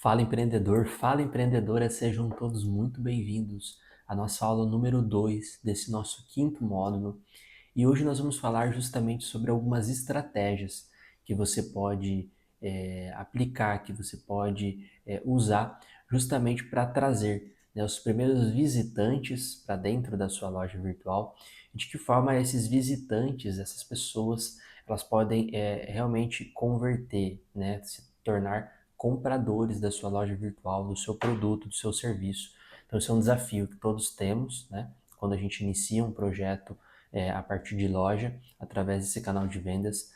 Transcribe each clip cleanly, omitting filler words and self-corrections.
Fala empreendedor, fala empreendedora, sejam todos muito bem-vindos à nossa aula número 2 desse nosso quinto módulo. E hoje nós vamos falar justamente sobre algumas estratégias que você pode aplicar, que você pode usar justamente para trazer, né, os primeiros visitantes para dentro da sua loja virtual. E de que forma esses visitantes, essas pessoas, elas podem realmente converter, né, se tornar compradores da sua loja virtual, do seu produto, do seu serviço. Então, esse é um desafio que todos temos, né? Quando a gente inicia um projeto a partir de loja, através desse canal de vendas,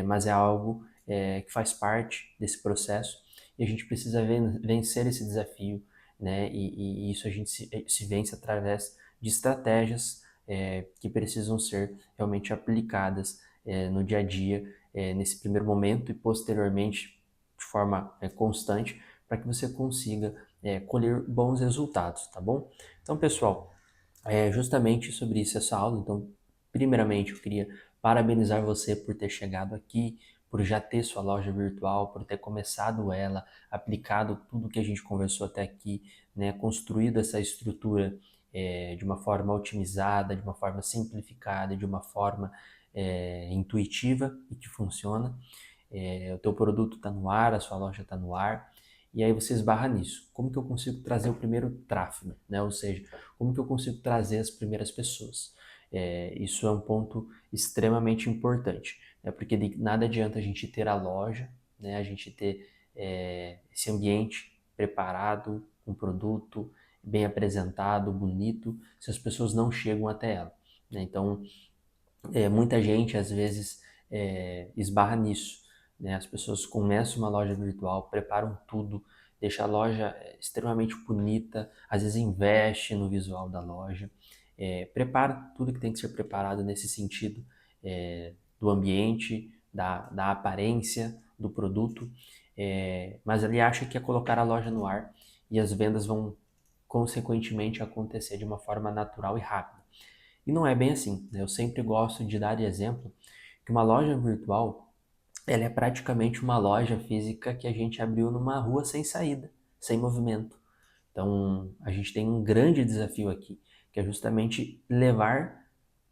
mas é algo que faz parte desse processo e a gente precisa vencer esse desafio, né? E isso a gente se vence através de estratégias que precisam ser realmente aplicadas no dia a dia, nesse primeiro momento e posteriormente de forma constante, para que você consiga colher bons resultados, tá bom? Então, pessoal, é justamente sobre isso essa aula. Então, primeiramente, eu queria parabenizar você por ter chegado aqui, por já ter sua loja virtual, por ter começado ela, aplicado tudo que a gente conversou até aqui, né, construído essa estrutura de uma forma otimizada, de uma forma simplificada, de uma forma intuitiva e que funciona. O teu produto está no ar, a sua loja está no ar, e aí você esbarra nisso. Como que eu consigo trazer o primeiro tráfego, né? Ou seja, como que eu consigo trazer as primeiras pessoas? Isso é um ponto extremamente importante, né? Porque de nada adianta a gente ter a loja, né? A gente ter esse ambiente preparado, um produto bem apresentado, bonito, se as pessoas não chegam até ela, né? Então, muita gente às vezes esbarra nisso, né? As pessoas começam uma loja virtual, preparam tudo, deixa a loja extremamente bonita, às vezes investe no visual da loja, prepara tudo que tem que ser preparado nesse sentido, do ambiente, da aparência do produto, mas ele acha que é colocar a loja no ar e as vendas vão consequentemente acontecer de uma forma natural e rápida. E não é bem assim, né? Eu sempre gosto de dar de exemplo que uma loja virtual, ela é praticamente uma loja física que a gente abriu numa rua sem saída, sem movimento. Então, a gente tem um grande desafio aqui, que é justamente levar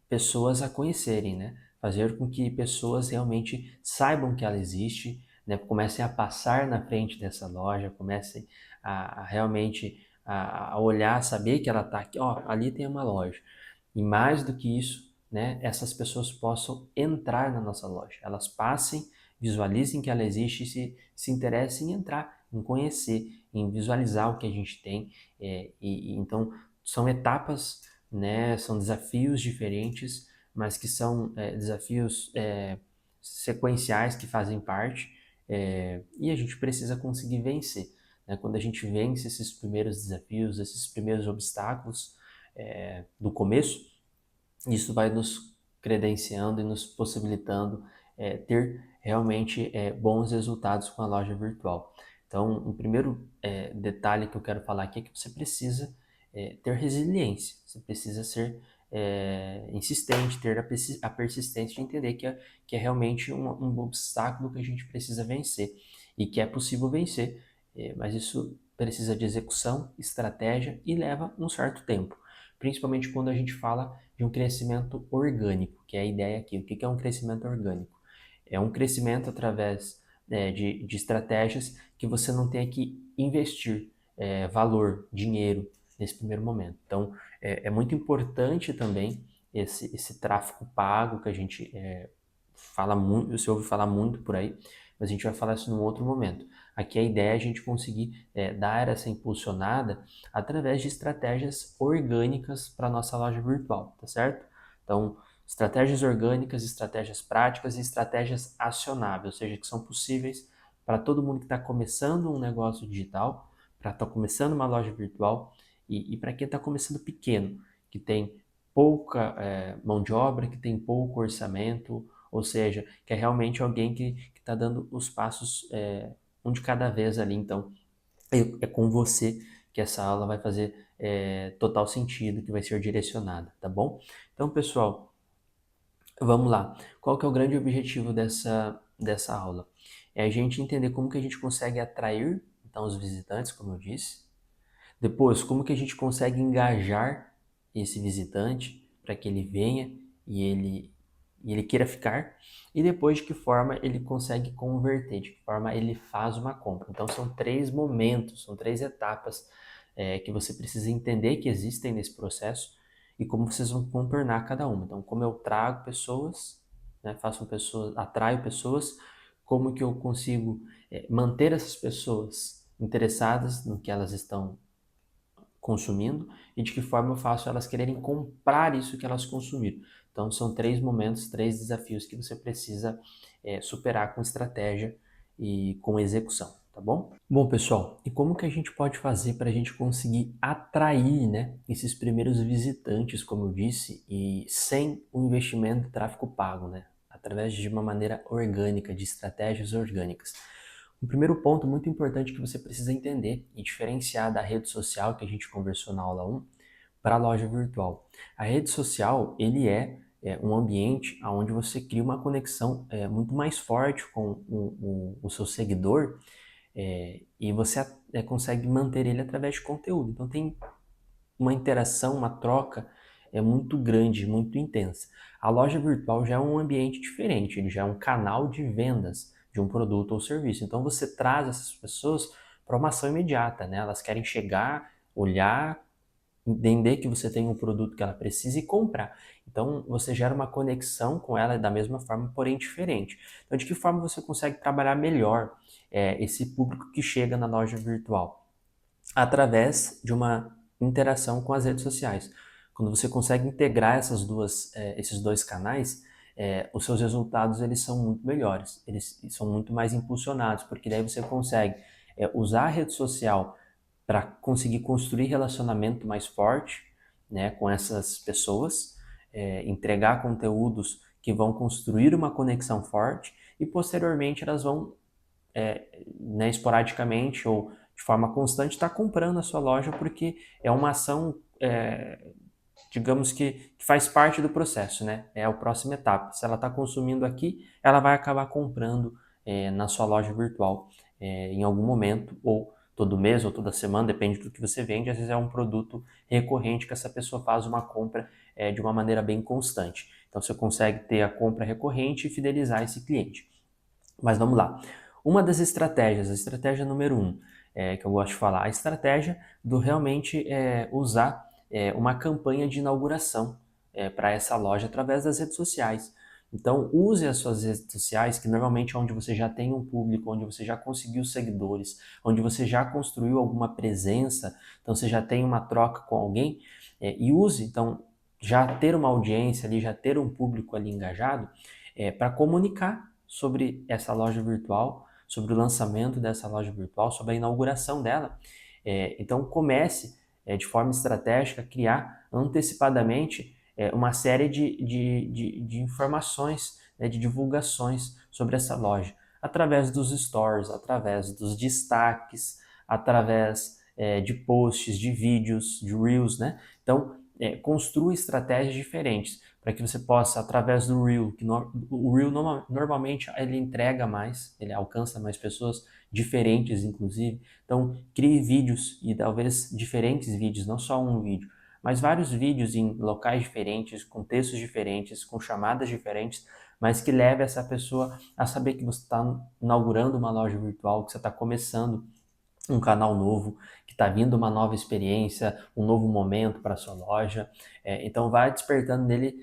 pessoas a conhecerem, né? Fazer com que pessoas realmente saibam que ela existe, né? Comecem a passar na frente dessa loja, comecem a realmente a olhar, saber que ela está aqui, ó, ali tem uma loja. E mais do que isso, né, essas pessoas possam entrar na nossa loja. Elas passem, visualizem que ela existe e se interessem em entrar, em conhecer, em visualizar o que a gente tem. Então, são etapas, né, são desafios diferentes, mas que são desafios sequenciais que fazem parte e a gente precisa conseguir vencer. Né? Quando a gente vence esses primeiros desafios, esses primeiros obstáculos, do começo, isso vai nos credenciando e nos possibilitando ter realmente bons resultados com a loja virtual. Então, o primeiro detalhe que eu quero falar aqui é que você precisa ter resiliência, você precisa ser insistente, ter a persistência de entender que é realmente um obstáculo que a gente precisa vencer e que é possível vencer, mas isso precisa de execução, estratégia e leva um certo tempo, principalmente quando a gente fala de um crescimento orgânico, que é a ideia aqui. O que é um crescimento orgânico? É um crescimento através de estratégias que você não tenha que investir valor, dinheiro nesse primeiro momento. Então, é muito importante também esse tráfego pago que a gente fala muito, você ouve falar muito por aí, mas a gente vai falar isso num outro momento. Aqui a ideia é a gente conseguir dar essa impulsionada através de estratégias orgânicas para a nossa loja virtual, tá certo? Então, estratégias orgânicas, estratégias práticas e estratégias acionáveis, ou seja, que são possíveis para todo mundo que está começando um negócio digital, para estar começando uma loja virtual e para quem está começando pequeno, que tem pouca mão de obra, que tem pouco orçamento, ou seja, que é realmente alguém que está dando os passos um de cada vez ali. Então, é com você que essa aula vai fazer total sentido, que vai ser direcionada, tá bom? Então, pessoal, vamos lá. Qual que é o grande objetivo dessa aula? É a gente entender como que a gente consegue atrair então os visitantes, como eu disse. Depois, como que a gente consegue engajar esse visitante para que ele venha e ele queira ficar. E depois, de que forma ele consegue converter, de que forma ele faz uma compra. Então, são 3 momentos, são 3 etapas que você precisa entender que existem nesse processo e como vocês vão contornar cada uma. Então, como eu trago pessoas, né, atraio pessoas, como que eu consigo manter essas pessoas interessadas no que elas estão consumindo e de que forma eu faço elas quererem comprar isso que elas consumiram. Então, são 3 momentos, 3 desafios que você precisa superar com estratégia e com execução, tá bom? Bom, pessoal, e como que a gente pode fazer para a gente conseguir atrair, né, esses primeiros visitantes, como eu disse, e sem o investimento de tráfego pago, né? Através de uma maneira orgânica, de estratégias orgânicas. O primeiro ponto muito importante que você precisa entender e diferenciar da rede social que a gente conversou na aula 1 para a loja virtual. A rede social, ele é um ambiente onde você cria uma conexão muito mais forte com o seu seguidor e você consegue manter ele através de conteúdo. Então tem uma interação, uma troca muito grande, muito intensa. A loja virtual já é um ambiente diferente, ele já é um canal de vendas de um produto ou serviço. Então você traz essas pessoas para uma ação imediata, né? Elas querem chegar, olhar, entender que você tem um produto que ela precisa e comprar. Então você gera uma conexão com ela da mesma forma, porém diferente. Então de que forma você consegue trabalhar melhor esse público que chega na loja virtual? Através de uma interação com as redes sociais. Quando você consegue integrar esses dois canais, os seus resultados eles são muito melhores, eles são muito mais impulsionados, porque daí você consegue usar a rede social para conseguir construir relacionamento mais forte, né, com essas pessoas, entregar conteúdos que vão construir uma conexão forte e posteriormente elas vão né, esporadicamente ou de forma constante está comprando a sua loja porque é uma ação, digamos que faz parte do processo, né? É a próxima etapa. Se ela está consumindo aqui, ela vai acabar comprando na sua loja virtual em algum momento, ou todo mês, ou toda semana, depende do que você vende. Às vezes é um produto recorrente que essa pessoa faz uma compra de uma maneira bem constante. Então você consegue ter a compra recorrente e fidelizar esse cliente. Mas vamos lá. Uma das estratégias, a estratégia número 1, que eu gosto de falar, a estratégia do realmente usar uma campanha de inauguração para essa loja através das redes sociais. Então, use as suas redes sociais, que normalmente é onde você já tem um público, onde você já conseguiu seguidores, onde você já construiu alguma presença, então você já tem uma troca com alguém, e use, então, já ter uma audiência ali, já ter um público ali engajado, para comunicar sobre essa loja virtual, sobre o lançamento dessa loja virtual, sobre a inauguração dela. Então comece de forma estratégica a criar antecipadamente uma série de informações, né, de divulgações sobre essa loja, através dos stories, através dos destaques, através de posts, de vídeos, de reels, né? Então construa estratégias diferentes para que você possa, através do Reel, o Reel normalmente ele entrega mais, ele alcança mais pessoas, diferentes inclusive, então crie vídeos e talvez diferentes vídeos, não só um vídeo, mas vários vídeos em locais diferentes, com textos diferentes, com chamadas diferentes, mas que leve essa pessoa a saber que você está inaugurando uma loja virtual, que você está começando um canal novo, que está vindo uma nova experiência, um novo momento para a sua loja. Então vai despertando nele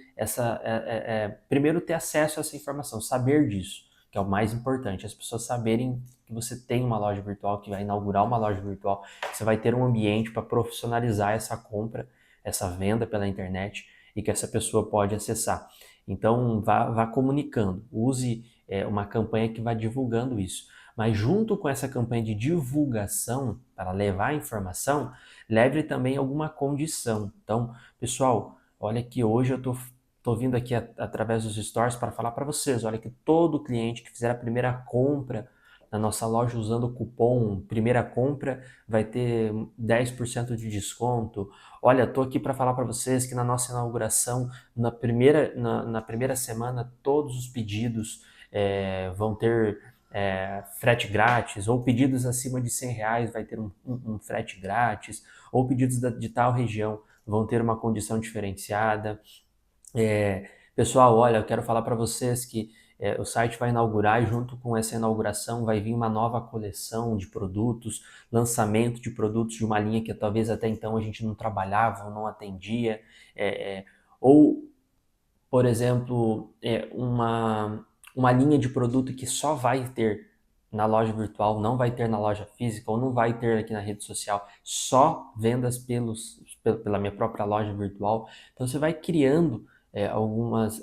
primeiro ter acesso a essa informação, saber disso, que é o mais importante, as pessoas saberem que você tem uma loja virtual, que vai inaugurar uma loja virtual, que você vai ter um ambiente para profissionalizar essa compra, essa venda pela internet e que essa pessoa pode acessar. Então vá comunicando, use uma campanha que vá divulgando isso. Mas junto com essa campanha de divulgação, para levar a informação, leve também alguma condição. Então, pessoal, olha que hoje eu tô vindo aqui através dos stories para falar para vocês, olha que todo cliente que fizer a primeira compra na nossa loja usando o cupom primeira compra vai ter 10% de desconto. Olha, estou aqui para falar para vocês que na nossa inauguração, na primeira semana, todos os pedidos vão ter frete grátis, ou pedidos acima de R$ 100 vai ter um frete grátis, ou pedidos de tal região vão ter uma condição diferenciada. Pessoal, olha, eu quero falar para vocês que o site vai inaugurar e junto com essa inauguração vai vir uma nova coleção de produtos, lançamento de produtos de uma linha que talvez até então a gente não trabalhava ou não atendia, ou, por exemplo, uma linha de produto que só vai ter na loja virtual, não vai ter na loja física ou não vai ter aqui na rede social, só vendas pela minha própria loja virtual. Então você vai criando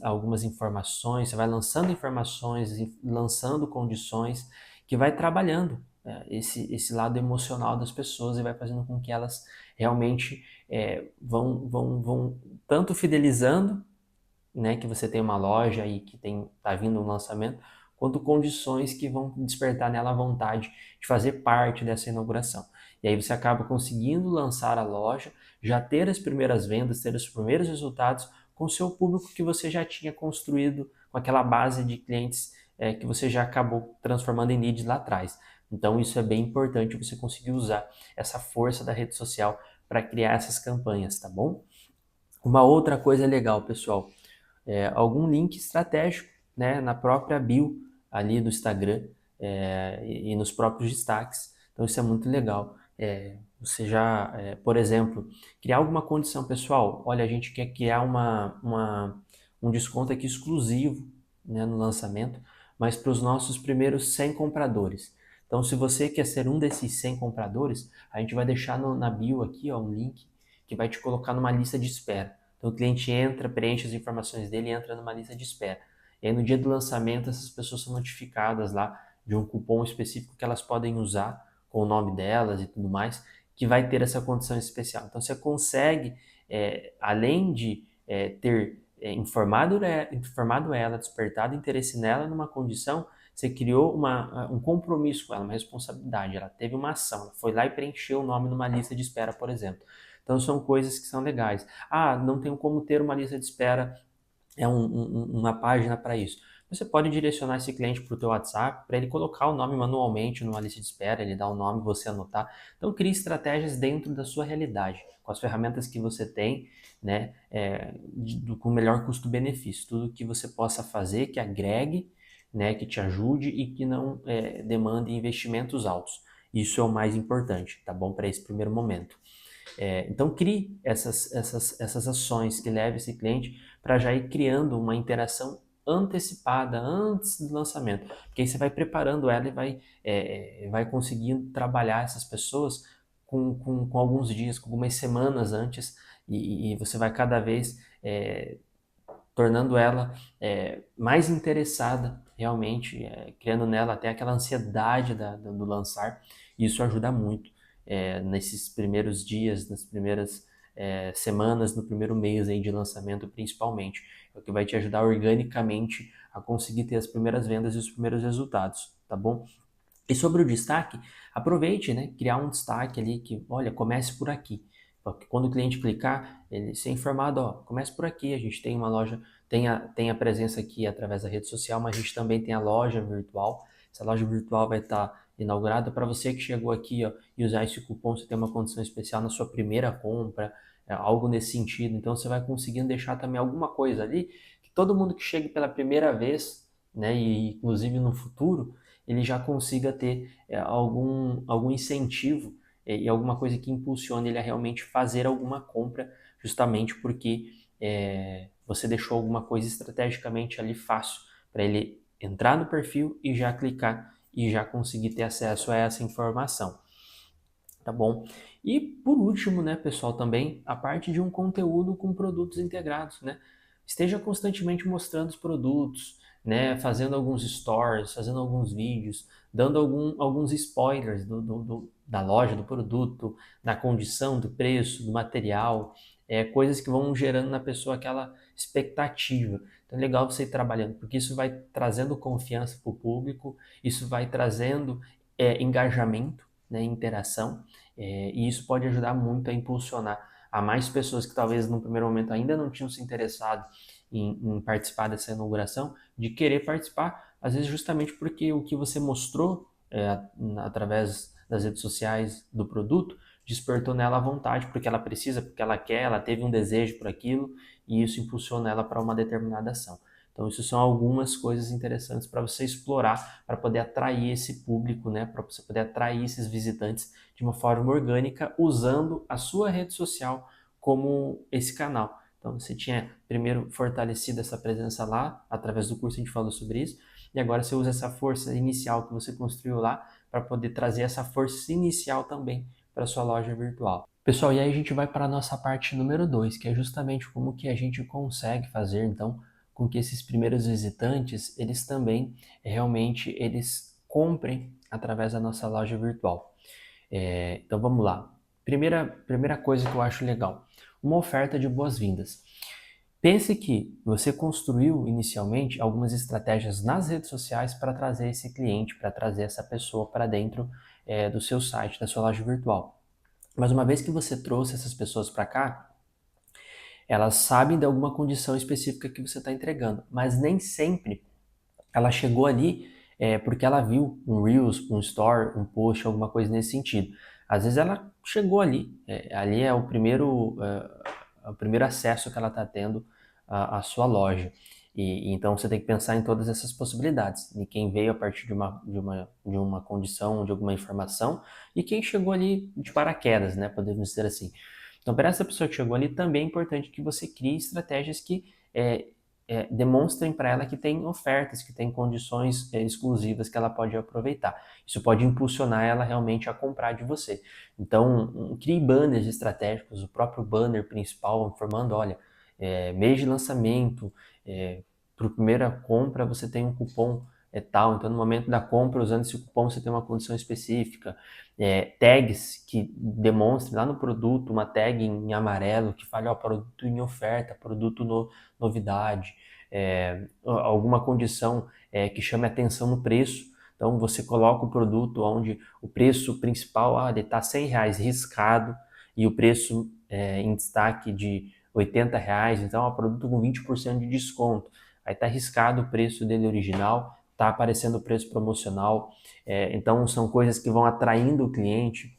algumas informações, você vai lançando informações, lançando condições que vai trabalhando esse lado emocional das pessoas e vai fazendo com que elas realmente vão tanto fidelizando, né, que você tem uma loja e que tá vindo um lançamento, quanto condições que vão despertar nela a vontade de fazer parte dessa inauguração. E aí você acaba conseguindo lançar a loja, já ter as primeiras vendas, ter os primeiros resultados com o seu público que você já tinha construído, com aquela base de clientes que você já acabou transformando em leads lá atrás. Então isso é bem importante, você conseguir usar essa força da rede social para criar essas campanhas, tá bom? Uma outra coisa legal, pessoal, algum link estratégico, né, na própria bio ali do Instagram e nos próprios destaques. Então isso é muito legal. Você já, por exemplo, criar alguma condição pessoal. Olha, a gente quer criar um desconto aqui exclusivo, né, no lançamento, mas para os nossos primeiros 100 compradores. Então, se você quer ser um desses 100 compradores, a gente vai deixar na bio aqui, ó, um link que vai te colocar numa lista de espera. Então o cliente entra, preenche as informações dele e entra numa lista de espera. E aí no dia do lançamento essas pessoas são notificadas lá de um cupom específico que elas podem usar com o nome delas e tudo mais, que vai ter essa condição especial. Então você consegue, além de ter informado ela, despertado interesse nela numa condição, você criou um compromisso com ela, uma responsabilidade. Ela teve uma ação, ela foi lá e preencheu o nome numa lista de espera, por exemplo. Então são coisas que são legais. Ah, não tenho como ter uma lista de espera, uma página para isso. Você pode direcionar esse cliente para o teu WhatsApp, para ele colocar o nome manualmente numa lista de espera, ele dá o nome, você anotar. Então crie estratégias dentro da sua realidade, com as ferramentas que você tem, né, com o melhor custo-benefício. Tudo que você possa fazer que agregue, né, que te ajude e que não demande investimentos altos. Isso é o mais importante, tá bom? Para esse primeiro momento. Então crie essas ações que leve esse cliente para já ir criando uma interação antecipada antes do lançamento, porque aí você vai preparando ela e vai conseguindo trabalhar essas pessoas com alguns dias, com algumas semanas antes, e você vai cada vez tornando ela mais interessada realmente, criando nela até aquela ansiedade do lançar, e isso ajuda muito nesses primeiros dias, nas primeiras semanas, no primeiro mês aí de lançamento principalmente, é o que vai te ajudar organicamente a conseguir ter as primeiras vendas e os primeiros resultados, tá bom? E sobre o destaque, aproveite, né? Criar um destaque ali que, olha, comece por aqui. Porque quando o cliente clicar, ele ser informado, ó, comece por aqui, a gente tem uma loja, tem a presença aqui através da rede social, mas a gente também tem a loja virtual. Essa loja virtual vai estar inaugurada para você que chegou aqui, ó, e usar esse cupom, você tem uma condição especial na sua primeira compra, algo nesse sentido. Então você vai conseguindo deixar também alguma coisa ali que todo mundo que chegue pela primeira vez, né, e inclusive no futuro, ele já consiga ter algum incentivo e alguma coisa que impulsione ele a realmente fazer alguma compra, justamente porque você deixou alguma coisa estrategicamente ali fácil para ele entrar no perfil e já clicar e já conseguir ter acesso a essa informação. Tá bom? E por último, né, pessoal, também a parte de um conteúdo com produtos integrados, né? Esteja constantemente mostrando os produtos, né, fazendo alguns stories, fazendo alguns vídeos, dando alguns spoilers da loja, do produto, da condição, do preço, do material, coisas que vão gerando na pessoa aquela expectativa. Então é legal você ir trabalhando, porque isso vai trazendo confiança para o público, isso vai trazendo engajamento, né, interação, e isso pode ajudar muito a impulsionar a mais pessoas que talvez no primeiro momento ainda não tinham se interessado em participar dessa inauguração, de querer participar Às vezes justamente porque o que você mostrou através das redes sociais do produto despertou nela a vontade, porque ela precisa, porque ela quer, ela teve um desejo por aquilo e isso impulsiona ela para uma determinada ação. Então, isso são algumas coisas interessantes para você explorar, para poder atrair esse público, né? Para você poder atrair esses visitantes de uma forma orgânica, usando a sua rede social como esse canal. Então, você tinha primeiro fortalecido essa presença lá, através do curso a gente falou sobre isso, e agora você usa essa força inicial que você construiu lá para poder trazer essa força inicial também para sua loja virtual. Pessoal, e aí a gente vai para a nossa parte número 2, que é justamente como que a gente consegue fazer, então, com que esses primeiros visitantes, eles também realmente eles comprem através da nossa loja virtual. Então vamos lá. Primeira coisa que eu acho legal, uma oferta de boas-vindas. Pense que você construiu inicialmente algumas estratégias nas redes sociais para trazer esse cliente, para trazer essa pessoa para dentro do seu site, da sua loja virtual. Mas uma vez que você trouxe essas pessoas para cá, elas sabem de alguma condição específica que você está entregando, mas nem sempre ela chegou ali porque ela viu um Reels, um Story, um post, alguma coisa nesse sentido. Às vezes ela chegou ali, ali é o primeiro acesso que ela está tendo à sua loja. Então você tem que pensar em todas essas possibilidades, de quem veio a partir de uma condição, de alguma informação, e quem chegou ali de paraquedas, né, podemos dizer assim. Então, para essa pessoa que chegou ali, também é importante que você crie estratégias que demonstrem para ela que tem ofertas, que tem condições exclusivas que ela pode aproveitar. Isso pode impulsionar ela realmente a comprar de você. Então, crie banners estratégicos, o próprio banner principal informando, olha, mês de lançamento, para a primeira compra você tem um cupom tal, então no momento da compra, usando esse cupom, você tem uma condição específica. Tags que demonstrem lá no produto, uma tag em amarelo que fale, ó, produto em oferta, produto novidade, alguma condição que chame atenção no preço. Então você coloca o produto onde o preço principal ele está R$100 riscado e o preço em destaque de R$80, então é um produto com 20% de desconto. Aí está riscado o preço dele original, está aparecendo o preço promocional. Então são coisas que vão atraindo o cliente,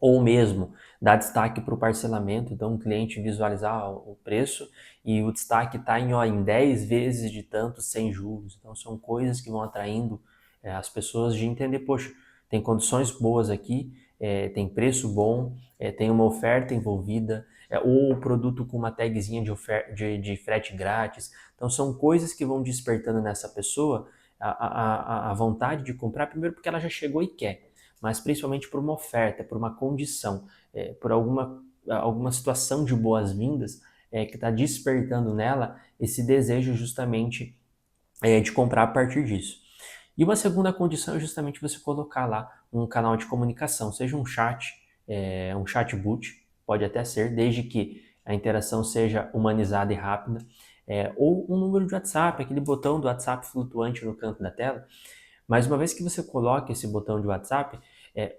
ou mesmo dar destaque para o parcelamento, então o cliente visualizar o preço e o destaque está em 10 vezes de tanto sem juros. Então são coisas que vão atraindo as pessoas de entender, poxa, tem condições boas aqui, tem preço bom, tem uma oferta envolvida, ou o produto com uma tagzinha de frete grátis. Então são coisas que vão despertando nessa pessoa a vontade de comprar, primeiro porque ela já chegou e quer, mas principalmente por uma oferta, por uma condição, por alguma situação de boas-vindas que está despertando nela esse desejo justamente de comprar a partir disso. E uma segunda condição é justamente você colocar lá um canal de comunicação, seja um chat, um chatbot, pode até ser, desde que a interação seja humanizada e rápida, ou um número de WhatsApp, aquele botão do WhatsApp flutuante no canto da tela. Mas uma vez que você coloca esse botão de WhatsApp,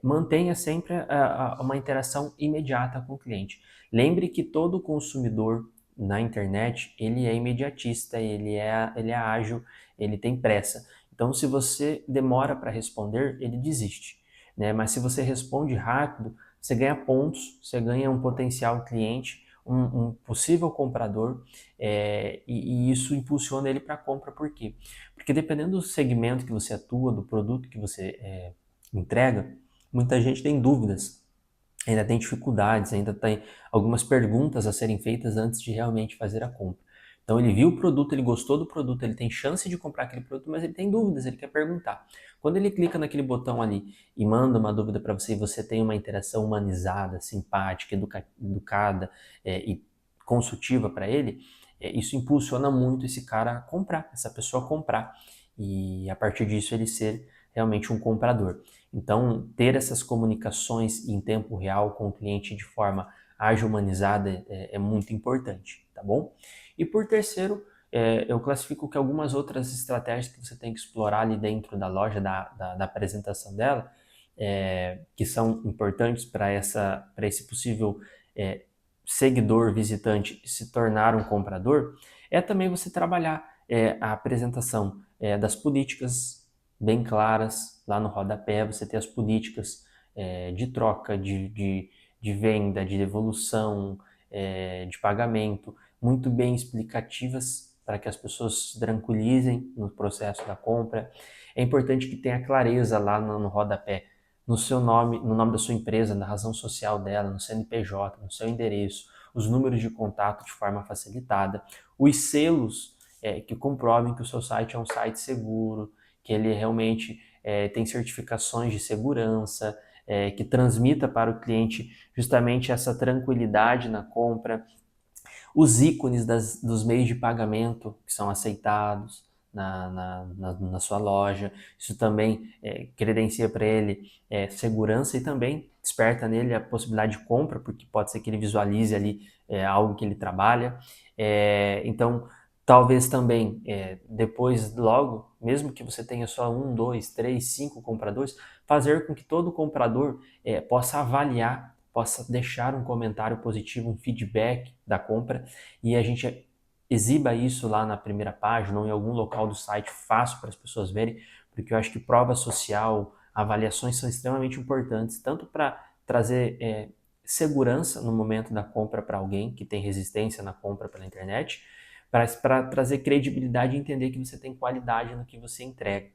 mantenha sempre uma interação imediata com o cliente. Lembre que todo consumidor na internet, ele é imediatista, ele é ágil, ele tem pressa. Então, se você demora para responder, ele desiste, né? Mas se você responde rápido, você ganha pontos, você ganha um potencial cliente, um possível comprador, e isso impulsiona ele para a compra. Por quê? Porque dependendo do segmento que você atua, do produto que você entrega, muita gente tem dúvidas, ainda tem dificuldades, ainda tem algumas perguntas a serem feitas antes de realmente fazer a compra. Então ele viu o produto, ele gostou do produto, ele tem chance de comprar aquele produto, mas ele tem dúvidas, ele quer perguntar. Quando ele clica naquele botão ali e manda uma dúvida para você, e você tem uma interação humanizada, simpática, educada e consultiva para ele, isso impulsiona muito esse cara a comprar, essa pessoa a comprar. E a partir disso ele ser realmente um comprador. Então, ter essas comunicações em tempo real com o cliente de forma ágil, humanizada, é muito importante, tá bom? E por terceiro, eu classifico que algumas outras estratégias que você tem que explorar ali dentro da loja, da apresentação dela, que são importantes para esse possível seguidor, visitante se tornar um comprador, é também você trabalhar a apresentação das políticas bem claras. Lá no rodapé você tem as políticas de troca, de venda, de devolução, de pagamento, muito bem explicativas para que as pessoas se tranquilizem no processo da compra. É importante que tenha clareza lá no rodapé, no seu nome, no nome da sua empresa, na razão social dela, no CNPJ, no seu endereço, os números de contato de forma facilitada, os selos que comprovem que o seu site é um site seguro, que ele realmente tem certificações de segurança, que transmita para o cliente justamente essa tranquilidade na compra, os ícones dos meios de pagamento que são aceitados na sua loja. Isso também credencia para ele segurança e também desperta nele a possibilidade de compra, porque pode ser que ele visualize ali algo que ele trabalha. Então, talvez também depois, logo, mesmo que você tenha só 1, 2, 3, 5 compradores, fazer com que todo comprador possa avaliar, possa deixar um comentário positivo, um feedback da compra, e a gente exiba isso lá na primeira página ou em algum local do site fácil para as pessoas verem, porque eu acho que prova social, avaliações são extremamente importantes, tanto para trazer segurança no momento da compra para alguém que tem resistência na compra pela internet, para trazer credibilidade e entender que você tem qualidade no que você entrega.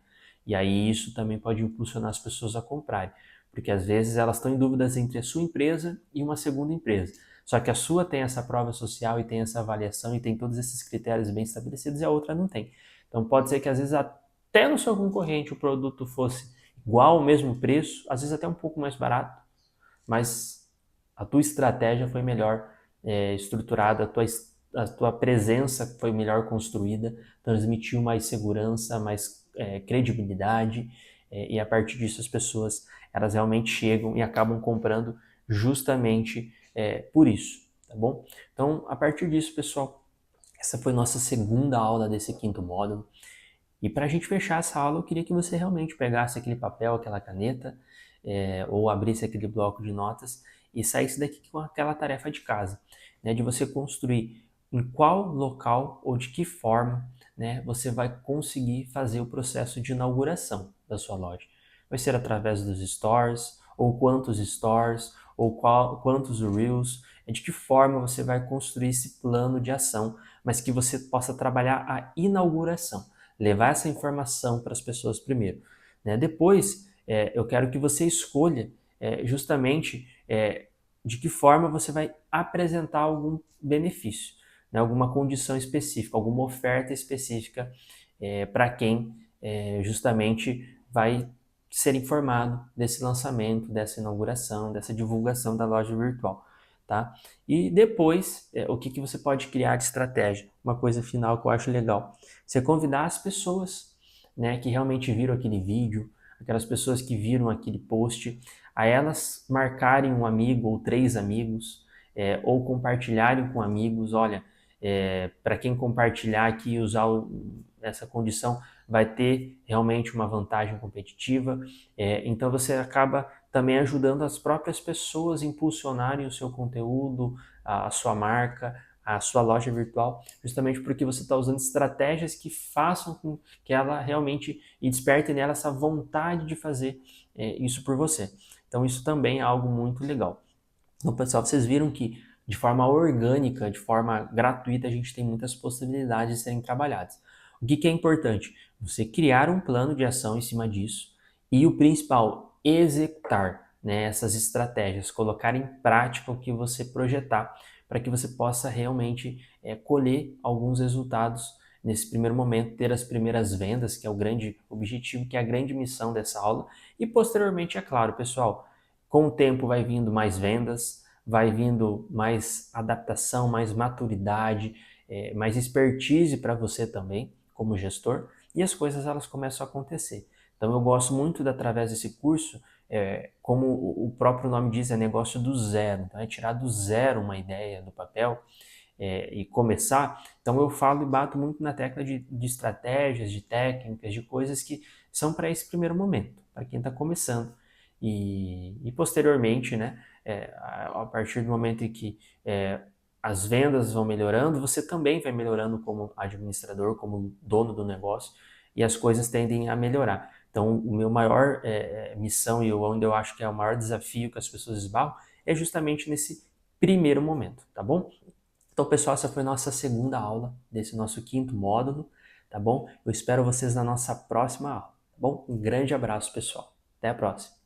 E aí isso também pode impulsionar as pessoas a comprarem, porque às vezes elas estão em dúvidas entre a sua empresa e uma segunda empresa. Só que a sua tem essa prova social e tem essa avaliação e tem todos esses critérios bem estabelecidos e a outra não tem. Então pode ser que às vezes até no seu concorrente o produto fosse igual ao mesmo preço, às vezes até um pouco mais barato, mas a tua estratégia foi melhor estruturada, a tua presença foi melhor construída, transmitiu mais segurança, mais credibilidade, e a partir disso as pessoas elas realmente chegam e acabam comprando justamente por isso, tá bom? Então, a partir disso, pessoal, essa foi nossa segunda aula desse quinto módulo. E para a gente fechar essa aula, eu queria que você realmente pegasse aquele papel, aquela caneta, ou abrisse aquele bloco de notas e saísse daqui com aquela tarefa de casa, né, de você construir em qual local ou de que forma, né, você vai conseguir fazer o processo de inauguração da sua loja. Vai ser através dos stores, ou quantos stores, ou quantos reels, de que forma você vai construir esse plano de ação, mas que você possa trabalhar a inauguração, levar essa informação para as pessoas primeiro, né? Depois, eu quero que você escolha justamente de que forma você vai apresentar algum benefício, né? Alguma condição específica, alguma oferta específica para quem justamente vai ser informado desse lançamento, dessa inauguração, dessa divulgação da loja virtual, tá? E depois, o que você pode criar de estratégia? Uma coisa final que eu acho legal. Você convidar as pessoas, né, que realmente viram aquele vídeo, aquelas pessoas que viram aquele post, a elas marcarem um amigo ou 3 amigos, ou compartilharem com amigos. Olha, para quem compartilhar aqui e usar essa condição, vai ter realmente uma vantagem competitiva. Então você acaba também ajudando as próprias pessoas a impulsionarem o seu conteúdo, a sua marca, a sua loja virtual, justamente porque você está usando estratégias que façam com que ela realmente e desperte nela essa vontade de fazer isso por você. Então isso também é algo muito legal. Então, pessoal, vocês viram que de forma orgânica, de forma gratuita, a gente tem muitas possibilidades de serem trabalhadas. O que é importante? Você criar um plano de ação em cima disso e o principal, executar, né, essas estratégias, colocar em prática o que você projetar para que você possa realmente colher alguns resultados nesse primeiro momento, ter as primeiras vendas, que é o grande objetivo, que é a grande missão dessa aula, e posteriormente, é claro, pessoal, com o tempo vai vindo mais vendas, vai vindo mais adaptação, mais maturidade, mais expertise para você também, como gestor, e as coisas elas começam a acontecer. Então eu gosto muito através desse curso, como o próprio nome diz, é negócio do zero. Então é tirar do zero uma ideia do papel e começar. Então eu falo e bato muito na tecla de estratégias, de técnicas, de coisas que são para esse primeiro momento, para quem está começando. E posteriormente, né, a partir do momento em que as vendas vão melhorando, você também vai melhorando como administrador, como dono do negócio, e as coisas tendem a melhorar. Então, o meu maior missão e onde eu acho que é o maior desafio que as pessoas esbarram é justamente nesse primeiro momento, tá bom? Então, pessoal, essa foi a nossa segunda aula desse nosso quinto módulo, tá bom? Eu espero vocês na nossa próxima aula, tá bom? Um grande abraço, pessoal. Até a próxima.